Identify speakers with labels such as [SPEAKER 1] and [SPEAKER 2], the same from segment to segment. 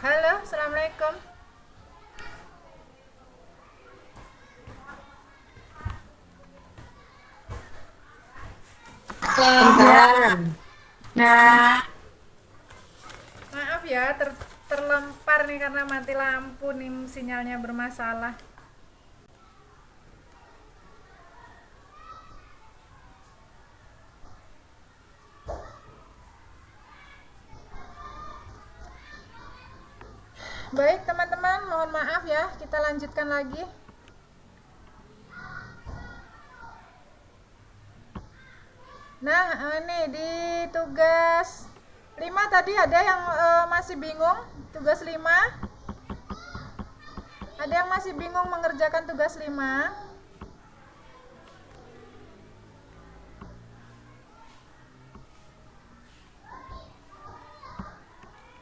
[SPEAKER 1] Halo, assalamualaikum.
[SPEAKER 2] Waalaikumsalam.
[SPEAKER 3] Nah,
[SPEAKER 1] Maaf ya, terlempar nih karena mati lampu nih, sinyalnya bermasalah. Baik teman-teman, mohon maaf ya, kita lanjutkan lagi. Nah, ini di tugas 5 tadi ada yang masih bingung, tugas 5. Ada yang masih bingung mengerjakan tugas 5?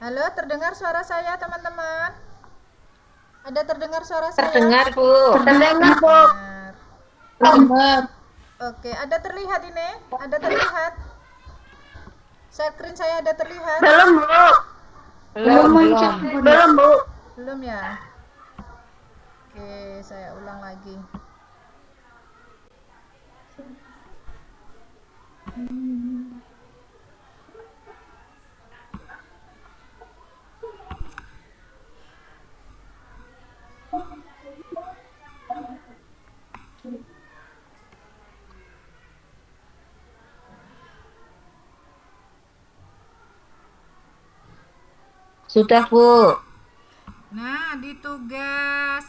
[SPEAKER 1] Halo, terdengar suara saya teman-teman? Ada terdengar suara saya?
[SPEAKER 2] Terdengar, Bu.
[SPEAKER 3] terdengar, Bu.
[SPEAKER 1] Dengar.
[SPEAKER 3] Terdengar.
[SPEAKER 1] Oke, ada terlihat ini? Ada terlihat? Screen saya ada terlihat?
[SPEAKER 3] Belum, Bu.
[SPEAKER 2] Belum.
[SPEAKER 3] Belum, Bu.
[SPEAKER 1] Belum ya? Oke, saya ulang lagi.
[SPEAKER 2] Sudah, Bu.
[SPEAKER 1] Nah, di tugas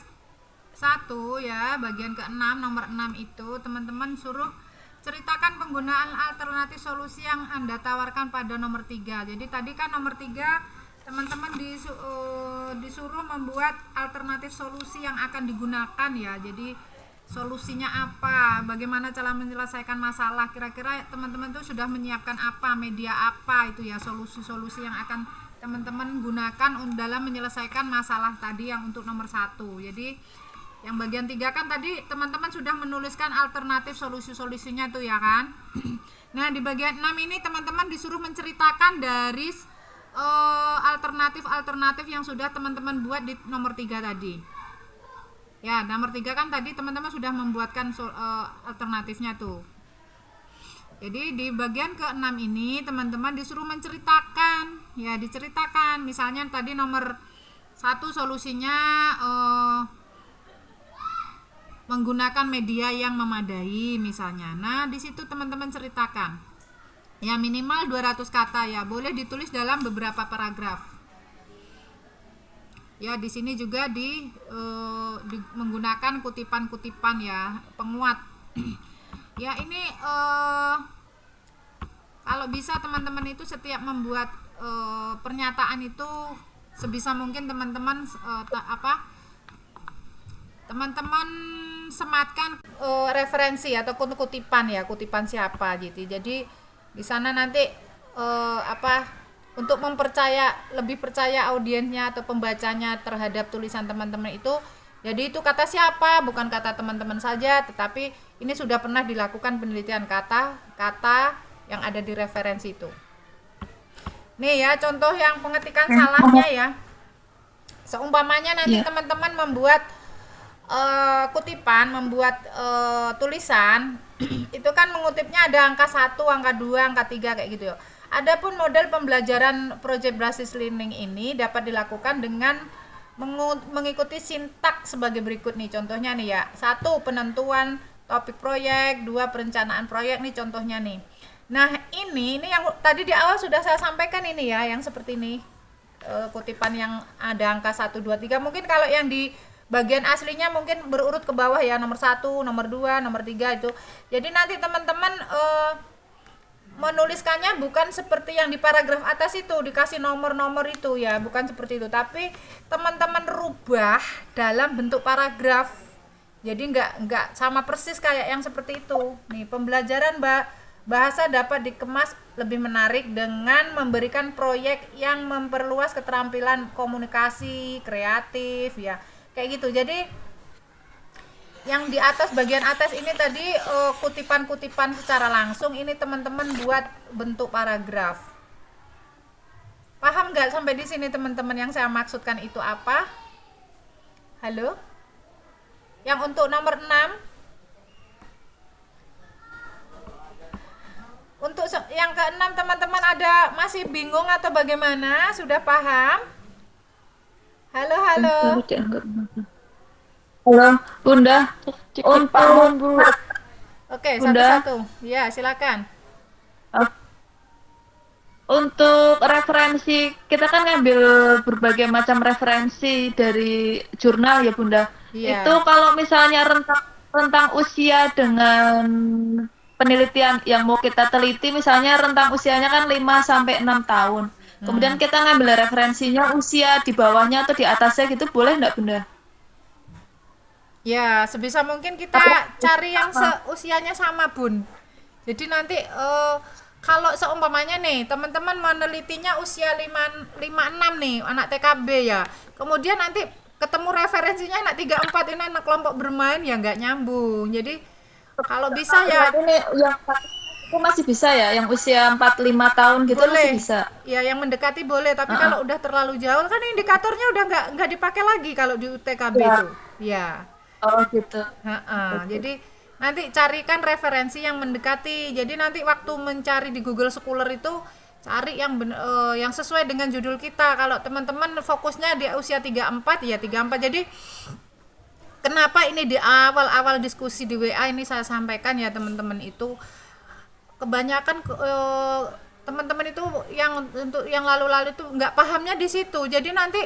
[SPEAKER 1] 1 ya, bagian ke-6 nomor 6 itu teman-teman suruh ceritakan penggunaan alternatif solusi yang Anda tawarkan pada nomor 3. Jadi tadi kan nomor 3 teman-teman disuruh membuat alternatif solusi yang akan digunakan ya. Jadi solusinya apa, bagaimana cara menyelesaikan masalah, kira-kira teman-teman tuh sudah menyiapkan apa, media apa itu ya, solusi-solusi yang akan teman-teman gunakan dalam menyelesaikan masalah tadi yang untuk nomor 1. Jadi yang bagian 3 kan tadi teman-teman sudah menuliskan alternatif solusi-solusinya tuh ya kan. Nah di bagian 6 ini teman-teman disuruh menceritakan dari alternatif-alternatif yang sudah teman-teman buat di nomor 3 tadi. Ya, nomor 3 kan tadi teman-teman sudah membuatkan alternatifnya tuh. Jadi di bagian ke-6 ini teman-teman disuruh menceritakan, ya diceritakan. Misalnya tadi nomor 1 solusinya menggunakan media yang memadai misalnya. Nah, di situ teman-teman ceritakan. Ya minimal 200 kata ya, boleh ditulis dalam beberapa paragraf. Ya di sini juga menggunakan kutipan-kutipan ya, penguat. Ya ini kalau bisa teman-teman itu setiap membuat pernyataan itu sebisa mungkin teman-teman teman-teman sematkan referensi ataupun kutipan ya, kutipan siapa gitu. Jadi di sana nanti untuk lebih percaya audiensnya atau pembacanya terhadap tulisan teman-teman itu. Jadi itu kata siapa, bukan kata teman-teman saja, tetapi ini sudah pernah dilakukan penelitian kata-kata yang ada di referensi itu. Nih ya, contoh yang pengetikan salahnya ya. Seumpamanya nanti teman-teman membuat kutipan, membuat tulisan, itu kan mengutipnya ada angka 1, angka 2, angka 3 kayak gitu ya. Adapun model pembelajaran project basis learning ini dapat dilakukan dengan mengikuti sintak sebagai berikut nih contohnya nih ya. 1. Penentuan topik proyek, 2. Perencanaan proyek nih contohnya nih. Nah ini yang tadi di awal sudah saya sampaikan ini ya, yang seperti ini kutipan yang ada angka 1, 2, 3. Mungkin kalau yang di bagian aslinya mungkin berurut ke bawah ya, nomor 1, nomor 2, nomor 3 itu. Jadi nanti teman-teman menuliskannya bukan seperti yang di paragraf atas itu dikasih nomor-nomor itu ya, bukan seperti itu, tapi teman-teman rubah dalam bentuk paragraf. Jadi nggak sama persis kayak yang seperti itu. Nih, pembelajaran bahasa dapat dikemas lebih menarik dengan memberikan proyek yang memperluas keterampilan komunikasi, kreatif ya. Kayak gitu. Jadi yang di atas, bagian atas ini tadi kutipan-kutipan secara langsung, ini teman-teman buat bentuk paragraf. Paham nggak sampai di sini teman-teman yang saya maksudkan itu apa? Halo? Yang untuk nomor 6? Untuk yang ke-6 teman-teman ada masih bingung atau bagaimana? Sudah paham? Halo, halo.
[SPEAKER 2] Halo, Bunda. Untuk
[SPEAKER 3] Bu.
[SPEAKER 1] Oke,
[SPEAKER 2] Bunda.
[SPEAKER 1] satu-satu. Ya, silakan.
[SPEAKER 2] Untuk referensi, kita kan ngambil berbagai macam referensi dari jurnal ya Bunda.
[SPEAKER 1] Iya.
[SPEAKER 2] Itu kalau misalnya rentang usia dengan penelitian yang mau kita teliti, misalnya rentang usianya kan 5 sampai 6 tahun. Kemudian kita ngambil referensinya usia di bawahnya atau di atasnya gitu, boleh nggak Bunda?
[SPEAKER 1] Ya, sebisa mungkin kita cari yang usianya sama, Bun. Jadi nanti kalau seumpamanya nih, teman-teman menelitinya usia 5 6 nih, anak TKB ya. Kemudian nanti ketemu referensinya anak 34, ini anak kelompok bermain, ya nggak nyambung. Jadi kalau bisa ya
[SPEAKER 2] Ini yang itu masih bisa ya, yang usia 45 tahun gitu
[SPEAKER 1] boleh.
[SPEAKER 2] masih bisa.
[SPEAKER 1] Ya, yang mendekati boleh, tapi kalau udah terlalu jauh kan indikatornya udah nggak dipakai lagi kalau di UTKB
[SPEAKER 2] Ya.
[SPEAKER 1] itu. Ya.
[SPEAKER 2] Oh gitu.
[SPEAKER 1] Jadi nanti carikan referensi yang mendekati. Jadi nanti waktu mencari di Google Scholar itu cari yang sesuai dengan judul kita. Kalau teman-teman fokusnya di usia 34 ya 34. Jadi kenapa ini di awal-awal diskusi di WA ini saya sampaikan ya teman-teman, itu kebanyakan teman-teman itu yang untuk yang lalu-lalu itu nggak pahamnya di situ. Jadi nanti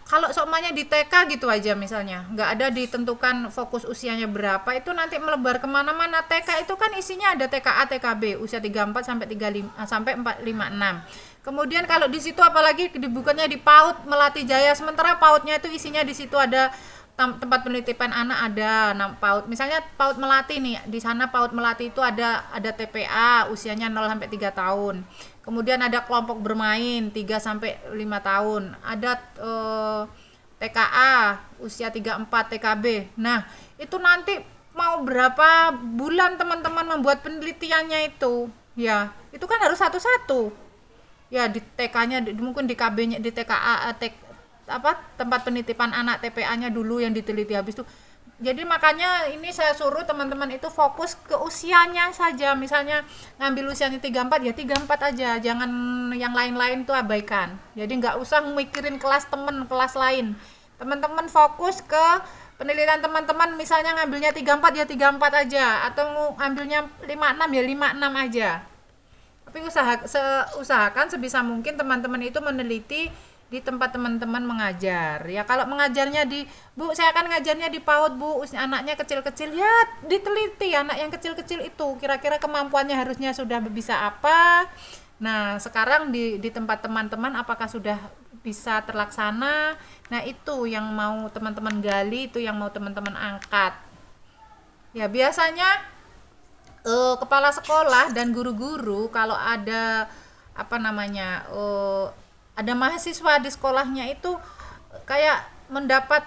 [SPEAKER 1] kalau seumpamanya di TK gitu aja misalnya, nggak ada ditentukan fokus usianya berapa, itu nanti melebar kemana-mana. TK itu kan isinya ada TKA, TKB, usia 34 sampai 35 sampai 456. Kemudian kalau di situ apalagi dibukanya di PAUD Melati Jaya, sementara PAUD-nya itu isinya di situ ada tempat penitipan anak, ada PAUD. Misalnya PAUD Melati nih, di sana PAUD Melati itu ada TPA usianya 0 sampai 3 tahun. Kemudian ada kelompok bermain 3 sampai 5 tahun. Ada TKA usia 34, TKB. Nah, itu nanti mau berapa bulan teman-teman membuat penelitiannya itu. Ya, itu kan harus satu-satu. Ya, di TK-nya mungkin di KB-nya, di TKA tempat penitipan anak, TPA-nya dulu yang diteliti, habis itu. Jadi makanya ini saya suruh teman-teman itu fokus ke usianya saja. Misalnya ngambil usianya 34 ya 34 aja, jangan yang lain-lain tuh abaikan. Jadi nggak usah mikirin kelas temen, kelas lain. Teman-teman fokus ke penelitian teman-teman, misalnya ngambilnya 34 ya 34 aja, atau ngambilnya 56 ya 56 aja. Tapi usahakan sebisa mungkin teman-teman itu meneliti di tempat teman-teman mengajar. Ya kalau mengajarnya Bu, saya akan ngajarnya di PAUD, Bu, anaknya kecil-kecil, ya diteliti anak yang kecil-kecil itu kira-kira kemampuannya harusnya sudah bisa apa. Nah, sekarang di tempat teman-teman apakah sudah bisa terlaksana? Nah, itu yang mau teman-teman gali, itu yang mau teman-teman angkat. Ya, biasanya kepala sekolah dan guru-guru kalau ada ada mahasiswa di sekolahnya itu kayak mendapat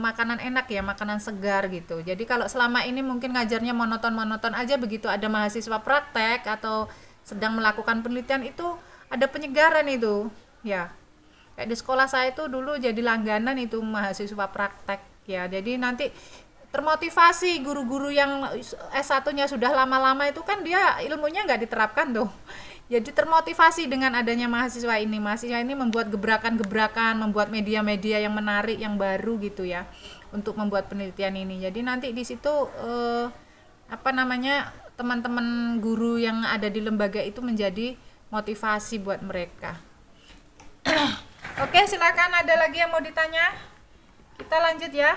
[SPEAKER 1] makanan enak ya, makanan segar gitu. Jadi kalau selama ini mungkin ngajarnya monoton-monoton aja, begitu ada mahasiswa praktek atau sedang melakukan penelitian itu ada penyegaran itu ya. Kayak di sekolah saya itu dulu jadi langganan itu mahasiswa praktek ya. Jadi nanti termotivasi guru-guru yang S1-nya sudah lama-lama itu kan dia ilmunya nggak diterapkan tuh. Jadi termotivasi dengan adanya mahasiswa ini. Mahasiswa ini membuat gebrakan-gebrakan, membuat media-media yang menarik, yang baru gitu ya, untuk membuat penelitian ini. Jadi nanti di situ teman-teman guru yang ada di lembaga itu menjadi motivasi buat mereka. Oke, silakan, ada lagi yang mau ditanya? Kita lanjut ya.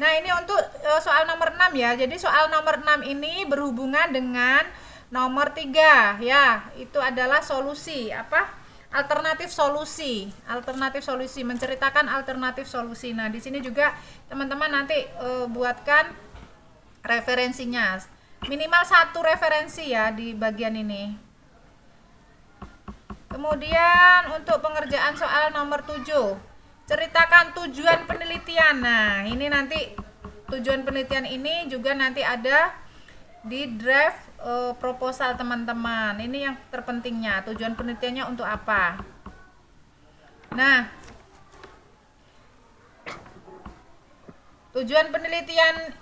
[SPEAKER 1] Nah, ini untuk soal nomor 6 ya. Jadi soal nomor 6 ini berhubungan dengan nomor 3 ya. Itu adalah solusi alternatif solusi, menceritakan alternatif solusi. Nah, di sini juga teman-teman nanti buatkan referensinya. Minimal 1 referensi ya di bagian ini. Kemudian untuk pengerjaan soal nomor 7, ceritakan tujuan penelitian. Nah, ini nanti tujuan penelitian ini juga nanti ada di draft proposal teman-teman. Ini yang terpentingnya, tujuan penelitiannya untuk apa. Nah, tujuan penelitian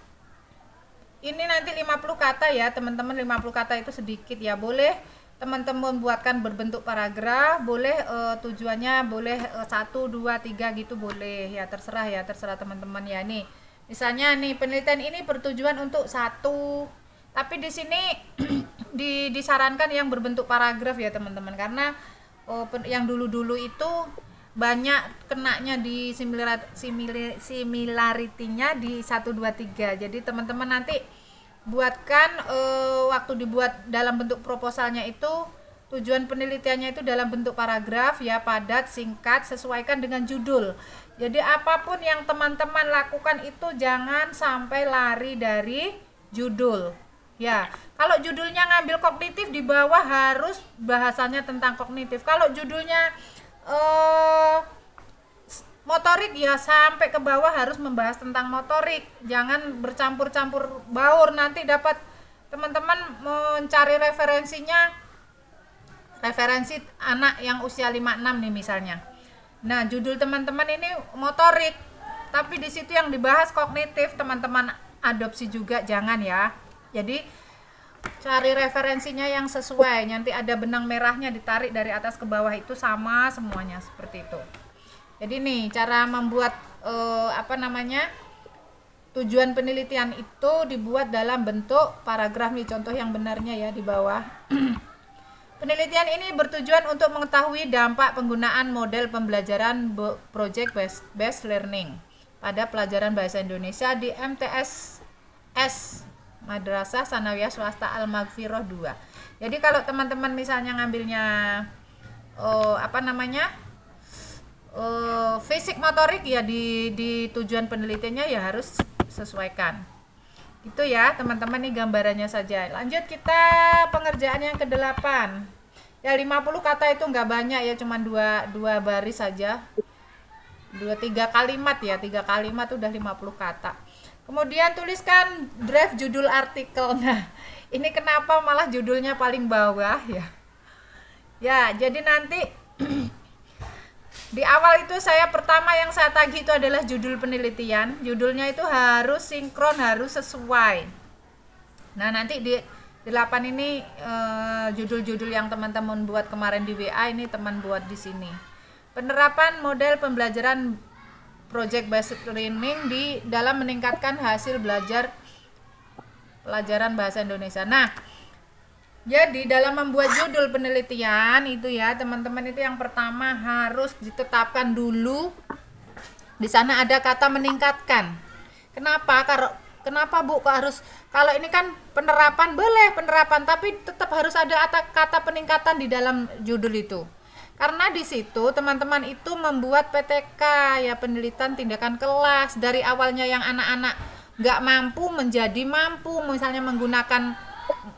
[SPEAKER 1] ini nanti 50 kata ya teman-teman. 50 kata itu sedikit ya, boleh teman-teman buatkan berbentuk paragraf, boleh tujuannya boleh 1, 2, 3 gitu boleh ya, terserah teman-teman ya. Nih misalnya nih penelitian ini bertujuan untuk 1, tapi di sini disarankan yang berbentuk paragraf ya teman-teman, karena yang dulu-dulu itu banyak kenanya di similarity-nya di 1, 2, 3. Jadi teman-teman nanti buatkan waktu dibuat dalam bentuk proposalnya itu tujuan penelitiannya itu dalam bentuk paragraf ya, padat, singkat, sesuaikan dengan judul. Jadi apapun yang teman-teman lakukan itu jangan sampai lari dari judul. Ya, kalau judulnya ngambil kognitif, di bawah harus bahasanya tentang kognitif. Kalau judulnya motorik ya, sampai ke bawah harus membahas tentang motorik. Jangan bercampur-campur baur, nanti dapat teman-teman mencari referensinya, referensi anak yang usia 5-6 nih misalnya. Nah, judul teman-teman ini motorik, tapi di situ yang dibahas kognitif, teman-teman adopsi juga jangan ya. Jadi cari referensinya yang sesuai, nanti ada benang merahnya ditarik dari atas ke bawah, itu sama semuanya seperti itu. Jadi nih cara membuat tujuan penelitian itu dibuat dalam bentuk paragraf nih, contoh yang benarnya ya di bawah. Penelitian ini bertujuan untuk mengetahui dampak penggunaan model pembelajaran project based learning pada pelajaran bahasa Indonesia di MTS Madrasah Sanawiyah Swasta Al-Maghfirah 2. Jadi kalau teman-teman misalnya ngambilnya fisik motorik ya, di tujuan penelitiannya ya harus sesuaikan. Gitu ya teman-teman, nih gambarannya saja. Lanjut kita pengerjaan yang ke-8. Ya 50 kata itu enggak banyak ya, cuma dua baris saja. 3 kalimat ya, 3 kalimat udah 50 kata. Kemudian tuliskan draft judul artikel. Nah, ini kenapa malah judulnya paling bawah ya? Ya, jadi nanti di awal itu pertama yang saya tagih itu adalah judul penelitian. Judulnya itu harus sinkron, harus sesuai. Nah, nanti di 8 ini judul-judul yang teman-teman buat kemarin di WA ini teman buat di sini. Penerapan model pembelajaran project based learning di dalam meningkatkan hasil belajar pelajaran bahasa Indonesia. Nah, jadi dalam membuat judul penelitian itu ya teman-teman, itu yang pertama harus ditetapkan dulu di sana ada kata meningkatkan. Kenapa Bu kok harus, kalau ini kan penerapan, boleh penerapan, tapi tetap harus ada kata peningkatan di dalam judul itu. Karena di situ teman-teman itu membuat PTK ya, penelitian tindakan kelas, dari awalnya yang anak-anak nggak mampu menjadi mampu, misalnya menggunakan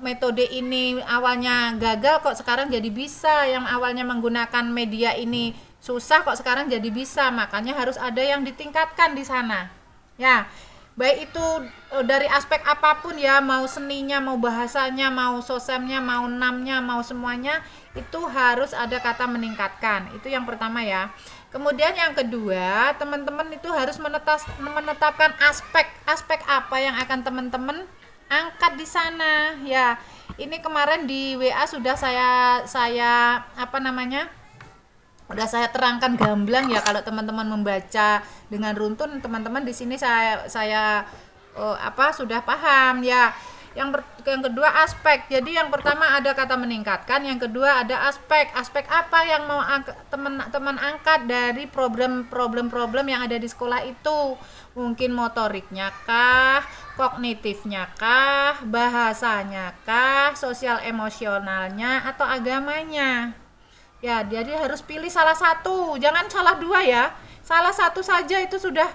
[SPEAKER 1] metode ini awalnya gagal kok sekarang jadi bisa, yang awalnya menggunakan media ini susah kok sekarang jadi bisa. Makanya harus ada yang ditingkatkan di sana ya, baik itu dari aspek apapun ya, mau seninya, mau bahasanya, mau sosemnya, mau namnya, mau semuanya, itu harus ada kata meningkatkan. Itu yang pertama ya. Kemudian yang kedua, teman-teman itu harus menetapkan aspek apa yang akan teman-teman angkat di sana ya. Ini kemarin di WA sudah saya udah saya terangkan gamblang ya. Kalau teman-teman membaca dengan runtun, teman-teman di sini saya sudah paham ya. Yang kedua aspek. Jadi yang pertama ada kata meningkatkan, yang kedua ada aspek. Aspek apa yang mau teman-teman angkat dari problem yang ada di sekolah itu? Mungkin motoriknya kah, kognitifnya kah, bahasanya kah, sosial emosionalnya, atau agamanya. Ya, jadi harus pilih salah satu, jangan salah dua ya. Salah satu saja itu sudah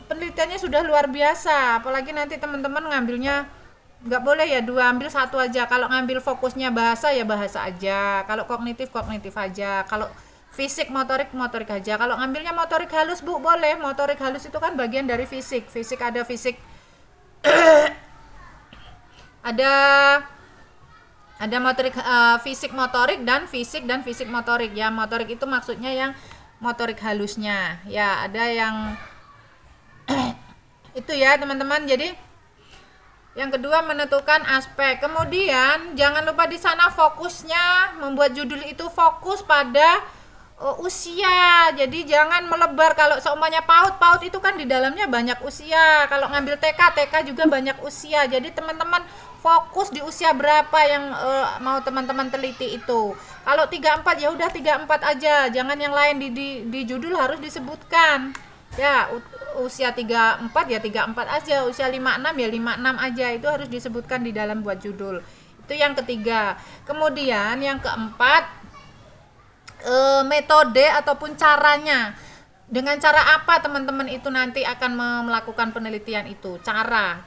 [SPEAKER 1] penelitiannya sudah luar biasa. Apalagi nanti teman-teman ngambilnya nggak boleh ya dua, ambil satu aja. Kalau ngambil fokusnya bahasa ya bahasa aja, kalau kognitif aja, kalau fisik motorik aja. Kalau ngambilnya motorik halus Bu, boleh. Motorik halus itu kan bagian dari fisik ada fisik Ada motorik, fisik motorik dan fisik motorik ya. Motorik itu maksudnya yang motorik halusnya ya, ada yang itu ya teman-teman. Jadi yang kedua menentukan aspek. Kemudian jangan lupa di sana fokusnya membuat judul itu fokus pada usia. Jadi jangan melebar. Kalau seumpamanya PAUD itu kan di dalamnya banyak usia. Kalau ngambil TK juga banyak usia. Jadi teman-teman fokus di usia berapa yang mau teman-teman teliti itu. Kalau 34 ya udah 34 aja. Jangan yang lain di judul harus disebutkan. Ya, usia 34 ya 34 aja, usia 56 ya 56 aja. Itu harus disebutkan di dalam buat judul. Itu yang ketiga. Kemudian yang keempat, metode ataupun caranya. Dengan cara apa teman-teman itu nanti akan melakukan penelitian itu? Cara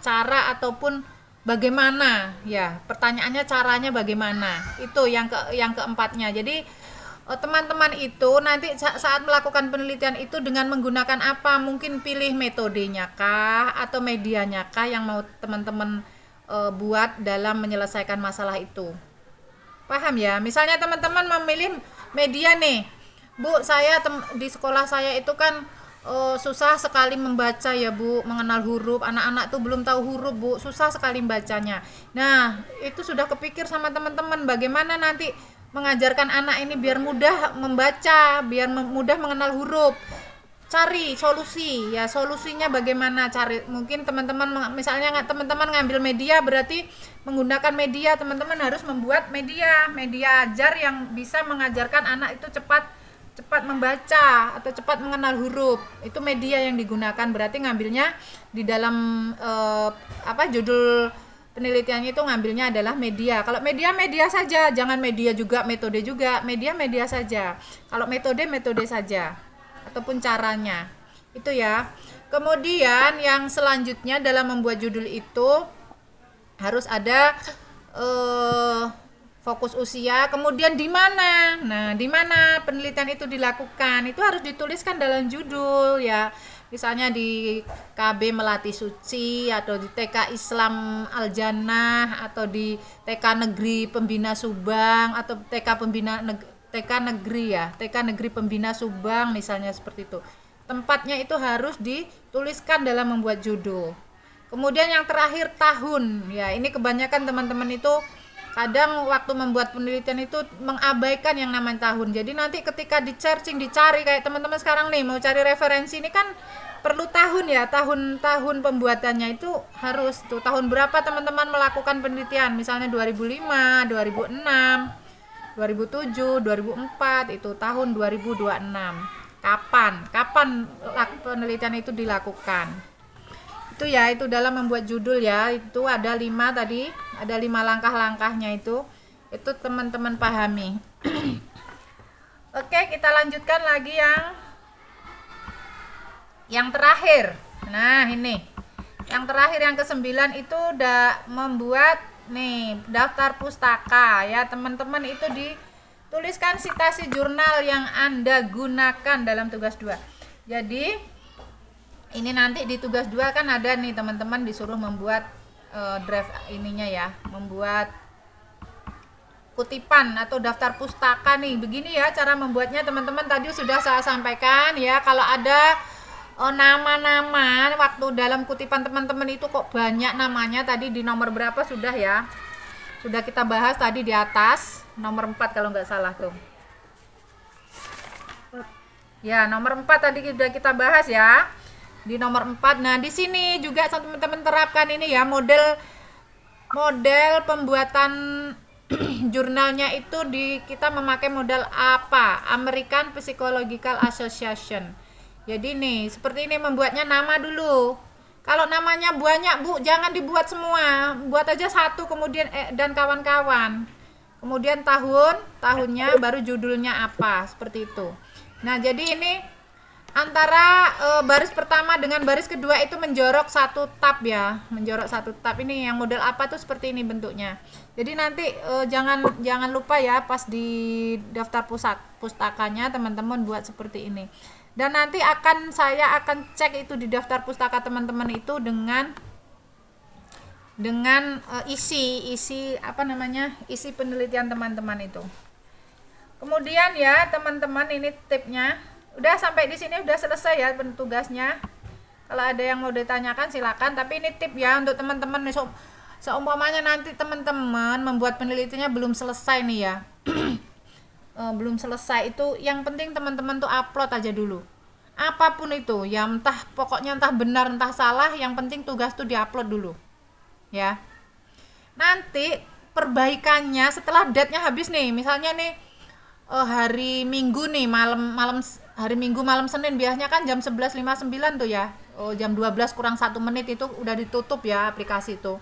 [SPEAKER 1] ataupun bagaimana ya, pertanyaannya caranya bagaimana, itu yang keempatnya. Jadi teman-teman itu nanti saat melakukan penelitian itu dengan menggunakan apa, mungkin pilih metodenya kah atau medianya kah yang mau teman-teman buat dalam menyelesaikan masalah itu. Paham ya? Misalnya teman-teman memilih media nih, Bu, saya di sekolah saya itu kan susah sekali membaca ya Bu, mengenal huruf. Anak-anak tuh belum tahu huruf Bu, susah sekali bacanya. Nah, itu sudah kepikir sama teman-teman bagaimana nanti mengajarkan anak ini biar mudah membaca, biar mudah mengenal huruf. Cari solusi ya, solusinya bagaimana cari. Mungkin teman-teman misalnya teman-teman ngambil media, berarti menggunakan media, teman-teman harus membuat media ajar yang bisa mengajarkan anak itu cepat membaca atau cepat mengenal huruf. Itu media yang digunakan, berarti ngambilnya di dalam judul penelitiannya itu ngambilnya adalah media. Kalau media saja, jangan media juga metode juga, media saja. Kalau metode saja ataupun caranya. Itu ya. Kemudian yang selanjutnya dalam membuat judul itu harus ada fokus usia, kemudian di mana. Nah, di mana penelitian itu dilakukan, itu harus dituliskan dalam judul ya. Misalnya di KB Melati Suci, atau di TK Islam Al Jannah, atau di TK Negeri Pembina Subang, atau TK Negeri Pembina Subang, misalnya seperti itu. Tempatnya itu harus dituliskan dalam membuat judul. Kemudian yang terakhir tahun ya, ini kebanyakan teman-teman itu kadang waktu membuat penelitian itu mengabaikan yang namanya tahun. Jadi nanti ketika dicari kayak teman-teman sekarang nih mau cari referensi, ini kan perlu tahun ya, tahun pembuatannya itu harus tuh tahun berapa teman-teman melakukan penelitian, misalnya 2005, 2006, 2007, 2004, itu tahun 2026. Kapan penelitian itu dilakukan? Itu ya, itu dalam membuat judul ya, itu ada 5 tadi, ada 5 langkah-langkahnya itu teman-teman pahami. Oke, kita lanjutkan lagi yang terakhir. Nah, ini yang terakhir, yang ke-9 itu udah membuat nih daftar pustaka ya. Teman-teman itu dituliskan sitasi jurnal yang Anda gunakan dalam tugas 2. Jadi ini nanti di tugas 2 kan ada nih teman-teman disuruh membuat draft ininya ya, membuat kutipan atau daftar pustaka nih. Begini ya cara membuatnya teman-teman, tadi sudah saya sampaikan ya. Kalau ada nama-nama waktu dalam kutipan teman-teman itu kok banyak namanya, tadi di nomor berapa sudah ya, sudah kita bahas tadi di atas, nomor 4 kalau nggak salah tuh ya, nomor 4 tadi sudah kita bahas ya, di nomor 4. Nah, di sini juga teman-teman terapkan ini ya, model pembuatan jurnalnya itu kita memakai model apa? American Psychological Association. Jadi nih, seperti ini membuatnya nama dulu. Kalau namanya banyak, Bu, jangan dibuat semua. Buat aja satu, kemudian dan kawan-kawan. Kemudian tahunnya, baru judulnya apa, seperti itu. Nah, jadi ini antara baris pertama dengan baris kedua itu menjorok satu tab ya, menjorok satu tab. Ini yang model apa tuh seperti ini bentuknya. Jadi nanti jangan lupa ya, pas di daftar pustakanya teman-teman buat seperti ini. Dan nanti saya akan cek itu di daftar pustaka teman-teman itu dengan dengan isi apa namanya, isi penelitian teman-teman itu. Kemudian ya teman-teman, ini tipnya. Udah sampai di sini udah selesai ya tugasnya. Kalau ada yang mau ditanyakan silakan, tapi ini tip ya untuk teman-teman. Seumpamanya nanti teman-teman membuat penelitiannya belum selesai nih ya. Belum selesai, itu yang penting teman-teman tuh upload aja dulu. Apapun itu, ya pokoknya entah benar entah salah, yang penting tugas tuh diupload dulu. Ya. Nanti perbaikannya setelah date-nya habis nih. Misalnya nih hari Minggu nih, hari Minggu malam Senin biasanya kan jam 11.59 tuh ya. Jam 12 kurang 1 menit itu udah ditutup ya aplikasi itu.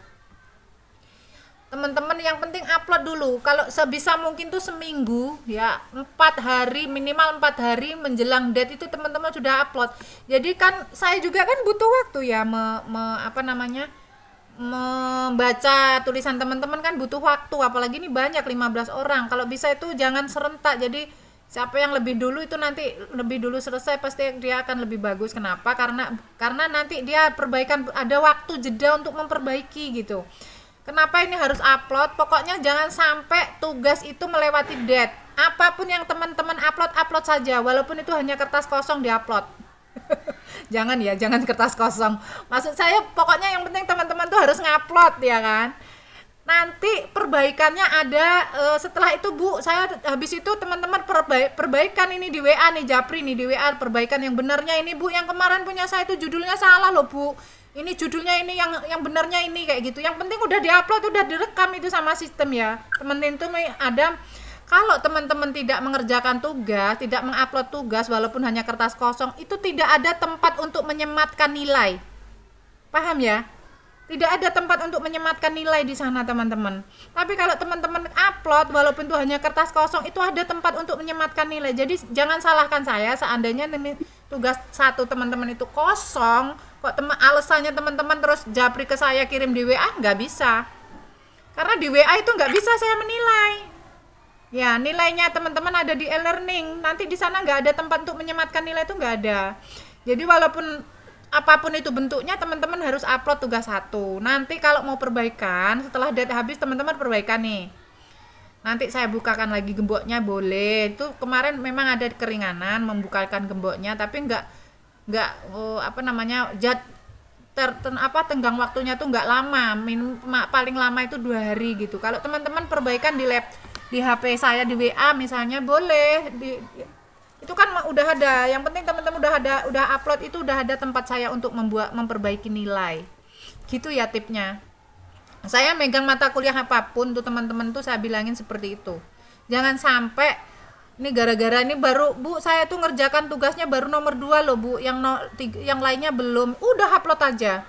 [SPEAKER 1] Teman-teman yang penting upload dulu. Kalau sebisa mungkin tuh seminggu ya, 4 hari, minimal 4 hari menjelang date itu teman-teman sudah upload. Jadi kan saya juga kan butuh waktu ya membaca tulisan teman-teman kan butuh waktu, apalagi ini banyak 15 orang. Kalau bisa itu jangan serentak. Jadi siapa yang lebih dulu itu nanti lebih dulu selesai pasti dia akan lebih bagus. Kenapa? Karena nanti dia perbaikan, ada waktu jeda untuk memperbaiki gitu. Kenapa ini harus upload? Pokoknya jangan sampai tugas itu melewati date. Apapun yang teman-teman upload saja, walaupun itu hanya kertas kosong diupload. Jangan kertas kosong. Maksud saya pokoknya yang penting teman-teman tuh harus ngupload ya kan. Nanti perbaikannya ada setelah itu Bu. Saya habis itu teman-teman perbaikan ini di WA nih, Japri nih di WA, perbaikan yang benarnya ini Bu. Yang kemarin punya saya itu judulnya salah loh Bu. Ini judulnya ini yang benarnya ini kayak gitu. Yang penting udah diupload, udah direkam itu sama sistem ya. Teman-teman itu ada. Kalau teman-teman tidak mengerjakan tugas, tidak mengupload tugas walaupun hanya kertas kosong, itu tidak ada tempat untuk menyematkan nilai. Paham ya? Tidak ada tempat untuk menyematkan nilai di sana teman-teman. Tapi kalau teman-teman upload walaupun itu hanya kertas kosong, itu ada tempat untuk menyematkan nilai. Jadi jangan salahkan saya seandainya tugas satu teman-teman itu kosong, kok alasannya teman-teman terus japri ke saya kirim di WA, nggak bisa. Karena di WA itu nggak bisa saya menilai. Ya, nilainya teman-teman ada di e-learning. Nanti di sana nggak ada tempat untuk menyematkan nilai, itu nggak ada. Jadi walaupun apapun itu bentuknya, teman-teman harus upload tugas satu. Nanti kalau mau perbaikan, setelah date habis teman-teman perbaikan nih. Nanti saya bukakan lagi gemboknya boleh. Itu kemarin memang ada keringanan membukakan gemboknya, tapi nggak tenggang waktunya tuh nggak lama. Paling lama itu 2 hari gitu. Kalau teman-teman perbaikan di HP saya di WA misalnya boleh itu kan udah ada. Yang penting teman-teman udah upload itu udah ada tempat saya untuk memperbaiki nilai. Gitu ya tipnya. Saya megang mata kuliah apapun tuh teman-teman tuh saya bilangin seperti itu. Jangan sampai ini gara-gara ini baru Bu, saya tuh ngerjakan tugasnya baru nomor 2 loh Bu, yang lainnya belum. Udah upload aja.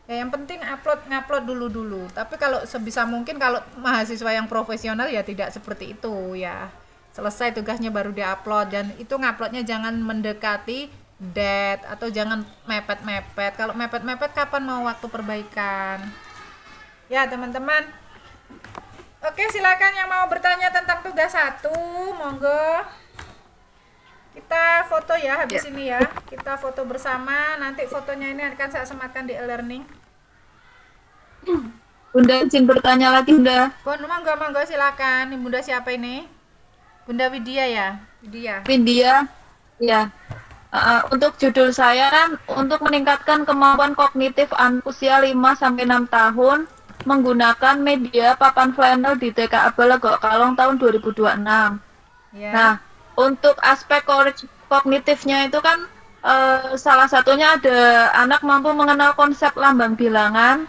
[SPEAKER 1] Ya, yang penting ngupload dulu. Tapi kalau sebisa mungkin kalau mahasiswa yang profesional ya tidak seperti itu ya. Selesai tugasnya baru diupload, dan itu nguploadnya jangan mendekati date atau jangan mepet-mepet. Kalau mepet-mepet kapan mau waktu perbaikan? Ya, teman-teman. Oke, silakan yang mau bertanya tentang tugas 1, monggo. Kita foto ya habis ini ya. Kita foto bersama. Nanti fotonya ini akan saya sematkan di e-learning.
[SPEAKER 2] Bunda izin bertanya lagi Bunda.
[SPEAKER 1] Monggo silakan. Bunda siapa ini? Bunda Widya ya?
[SPEAKER 2] Widya. Ya. Untuk judul saya kan untuk meningkatkan kemampuan kognitif anak usia 5-6 tahun menggunakan media papan flannel di TKA Balegok Kalong tahun 2026.
[SPEAKER 1] Ya.
[SPEAKER 2] Nah, untuk aspek kognitifnya itu kan salah satunya ada anak mampu mengenal konsep lambang bilangan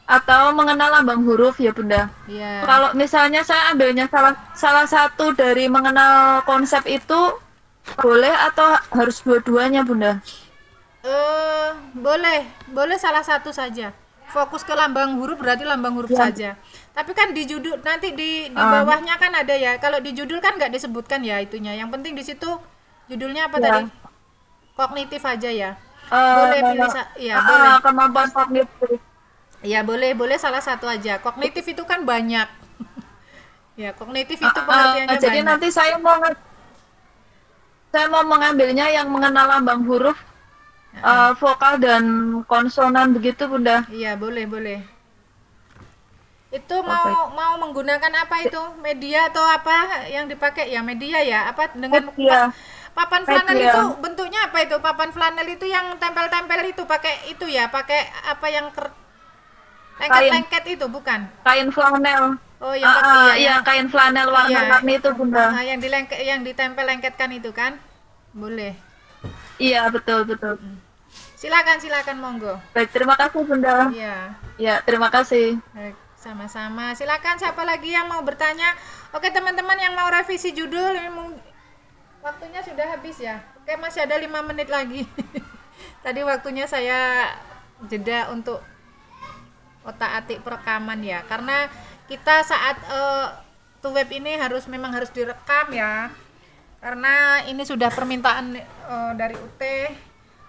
[SPEAKER 2] atau mengenal lambang huruf ya Bunda.
[SPEAKER 1] Ya.
[SPEAKER 2] Kalau misalnya saya ambilnya salah satu dari mengenal konsep itu boleh atau harus dua-duanya Bunda?
[SPEAKER 1] Boleh salah satu saja. Fokus ke lambang huruf berarti lambang huruf saja. Tapi kan di judul nanti di bawahnya kan ada ya. Kalau di judul kan nggak disebutkan ya itunya. Yang penting di situ judulnya apa tadi? Kognitif aja ya. Boleh pilih boleh.
[SPEAKER 2] Kemampuan kognitif.
[SPEAKER 1] Ya boleh salah satu aja. Kognitif itu kan banyak. Ya, kognitif itu pengertiannya
[SPEAKER 2] jadi
[SPEAKER 1] banyak.
[SPEAKER 2] nanti saya mau mengambilnya yang mengenal lambang huruf, vokal dan konsonan begitu Bunda.
[SPEAKER 1] Iya, boleh. Itu mau menggunakan apa itu? Media atau apa yang dipakai ya? Media ya? Apa dengan
[SPEAKER 2] Media.
[SPEAKER 1] papan flanel
[SPEAKER 2] Media.
[SPEAKER 1] itu bentuknya apa itu? Papan flanel itu yang tempel-tempel itu pakai itu ya? Pakai apa yang lengket-lengket itu bukan?
[SPEAKER 2] Kain flanel.
[SPEAKER 1] Oh, yang pakai
[SPEAKER 2] Iya, kain flanel
[SPEAKER 1] Iya.
[SPEAKER 2] warna-warni itu Bunda.
[SPEAKER 1] yang yang ditempel-lengketkan itu kan? Boleh.
[SPEAKER 2] Iya, betul.
[SPEAKER 1] Silakan monggo.
[SPEAKER 2] Baik, terima kasih Bunda.
[SPEAKER 1] Iya.
[SPEAKER 2] Ya, terima kasih.
[SPEAKER 1] Baik, sama-sama. Silakan siapa lagi yang mau bertanya? Oke, teman-teman yang mau revisi judul ini waktunya sudah habis ya. Oke, masih ada 5 menit lagi. Tadi waktunya saya jeda untuk otak-atik perekaman ya. Karena kita saat web ini memang harus direkam ya. Karena ini sudah permintaan dari UT.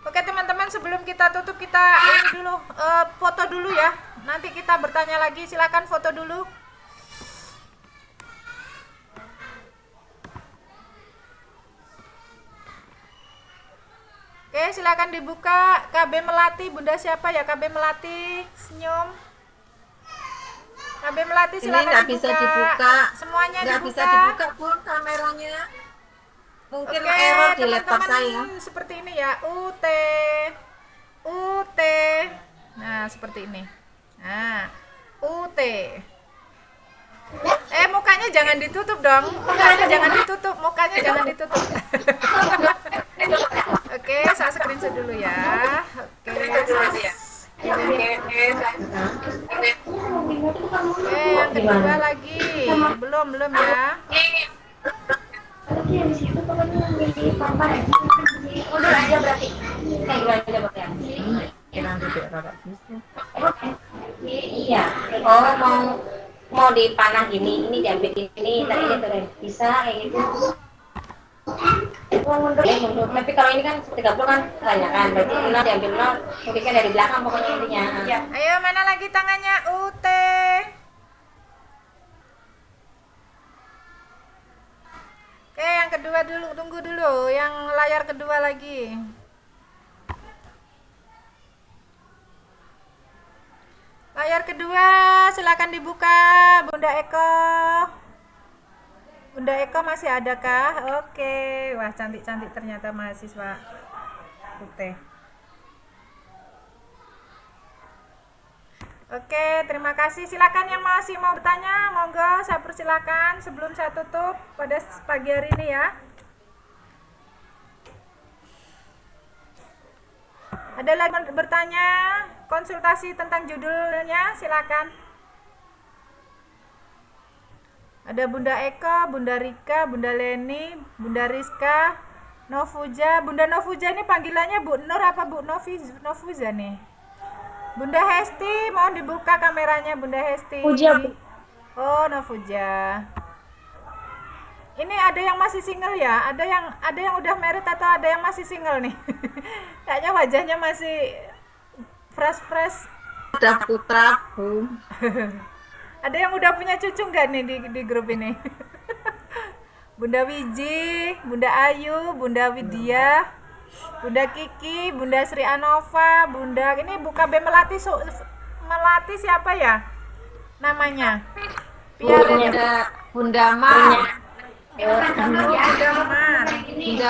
[SPEAKER 1] Oke teman-teman, sebelum kita tutup kita ini dulu foto dulu ya. Nanti kita bertanya lagi. Silakan foto dulu. Oke, silakan dibuka. KB Melati, Bunda siapa ya? KB Melati, senyum. KB Melati
[SPEAKER 4] Ini
[SPEAKER 1] silakan
[SPEAKER 4] nggak bisa dibuka.
[SPEAKER 1] Semuanya
[SPEAKER 4] Nggak
[SPEAKER 1] dibuka.
[SPEAKER 4] bisa dibuka pun kameranya. Mungkin error di laptop
[SPEAKER 1] teman-teman,
[SPEAKER 4] saya.
[SPEAKER 1] seperti ini ya. UT. Nah, seperti ini. Nah, UT. Mukanya jangan ditutup dong. Mukanya jangan ditutup. Oke, saya screenshot dulu ya. Oke, yang kedua lagi. Belum ya.
[SPEAKER 3] Iya. Oh, mau dipanah gini, ini diambil ini, tadi ini bisa kayak gitu. Tapi kalau ini kan 30 kan banyak kan, berarti 0 diambil 0, mungkin dari belakang pokoknya intinya.
[SPEAKER 1] Ayo, mana lagi tangannya? UT. Oke, yang kedua dulu, tunggu dulu. Yang layar kedua lagi. Layar kedua, silakan dibuka, Bunda Eko. Bunda Eko masih adakah? Oke, wah cantik-cantik ternyata mahasiswa UT. Oke, terima kasih. Silakan yang masih mau bertanya, monggo saya persilakan sebelum saya tutup pada pagi hari ini ya. Ada lagi bertanya, konsultasi tentang judulnya, silakan. Ada Bunda Eka, Bunda Rika, Bunda Leni, Bunda Rizka, Nofuja. Bunda Nofuja ini panggilannya Bu Nur apa Bu Nofuja nih? Bunda Hesti, mohon dibuka kameranya Bunda Hesti.
[SPEAKER 3] Puja, Bu.
[SPEAKER 1] Oh, Nofuja. Ini ada yang masih single ya? Ada yang udah married atau ada yang masih single nih? Kayaknya wajahnya masih fresh.
[SPEAKER 4] Ada putra, Bu.
[SPEAKER 1] Ada yang udah punya cucu nggak nih di grup ini? Bunda Wiji, Bunda Ayu, Bunda Widya, Bunda Kiki, Bunda Sri Anova, Bunda ini buka B Melati Melati siapa ya namanya?
[SPEAKER 4] Bunda Mar.
[SPEAKER 1] Bunda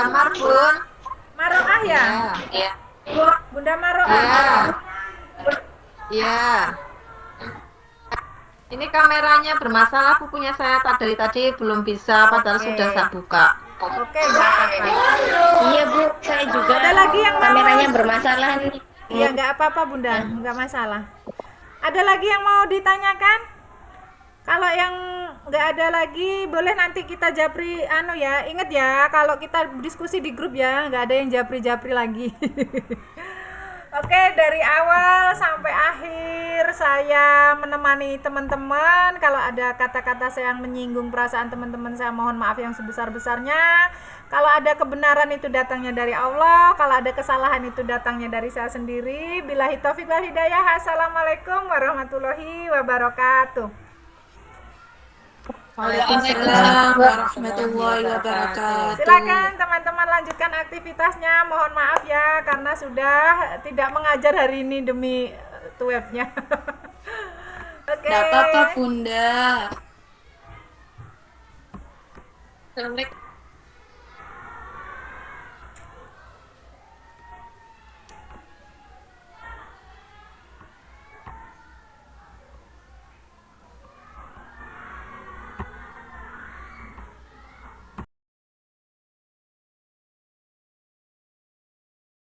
[SPEAKER 4] Mar, Bun.
[SPEAKER 1] Maroah ya?
[SPEAKER 4] Iya.
[SPEAKER 1] Bunda Maroah.
[SPEAKER 4] Iya. Ini kameranya bermasalah, Bu, punya saya dari tadi belum bisa, padahal sudah saya buka.
[SPEAKER 1] Oke, nggak apa-apa.
[SPEAKER 3] Iya Bu, saya juga.
[SPEAKER 1] Ada lagi yang mau?
[SPEAKER 3] Kameranya bermasalah nih.
[SPEAKER 1] Iya, nggak apa-apa Bunda, nggak masalah. Ada lagi yang mau ditanyakan? Kalau yang nggak ada lagi, boleh nanti kita japri ya. Ingat ya, kalau kita diskusi di grup ya, nggak ada yang japri-japri lagi. Oke, dari awal sampai akhir saya menemani teman-teman. Kalau ada kata-kata saya yang menyinggung perasaan teman-teman, saya mohon maaf yang sebesar-besarnya. Kalau ada kebenaran itu datangnya dari Allah, kalau ada kesalahan itu datangnya dari saya sendiri. Billahi taufiq wal hidayah. Assalamualaikum warahmatullahi wabarakatuh.
[SPEAKER 4] Waalaikumsalam warahmatullahi wabarakatuh.
[SPEAKER 1] Silakan teman-teman lanjutkan aktivitasnya. Mohon maaf ya karena sudah tidak mengajar hari ini demi webnya. Oke.
[SPEAKER 5] Nggak apa-apa, Bunda. Assalamualaikum.